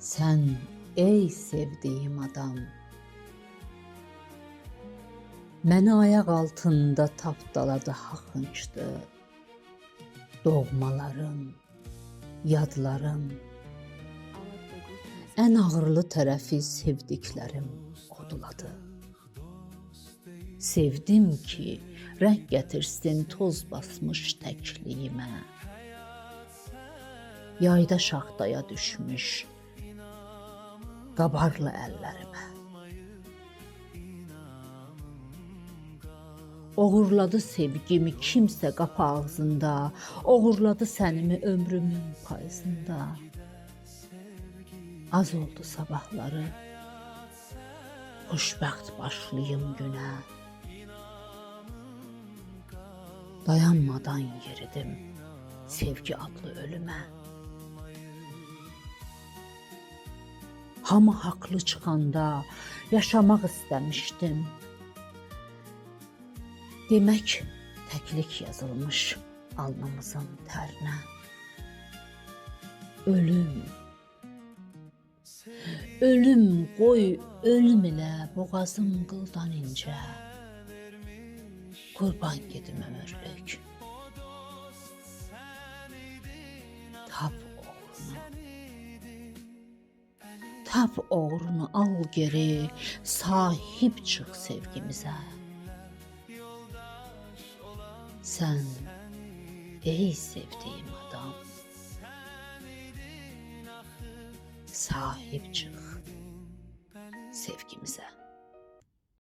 Sen ey sevdiğim adam, məni ayaq altında tapdaladı haqınçdı. Doğmalarım, yadlarım, ən ağırlı tərəfi sevdiklərim oduladı. Sevdim ki, rəng gətirsin toz basmış təkliyimə. Yayda şaxtaya düşmüş qabarlı əllərimə. Oğurladı sevgimi kimsə qapı ağzında, oğurladı sənimi ömrümün payızında. Az oldu sabahları, xoşbəxt başlayım günə. Dayanmadan yeridim sevgi adlı ölümə. Hamı haqlı çıxanda yaşamaq istəmişdim. Demək təklik yazılmış alnımızın tərinə. Ölüm, ölüm qoy ölüm ilə boğazım qıldan incə. Qurban gedim ömürlük. Tap oğrunu, tap oğrunu al geri, sahip çıx sevgimizə. Sen ey sevdiğim adam, sahip çıx sevgimize.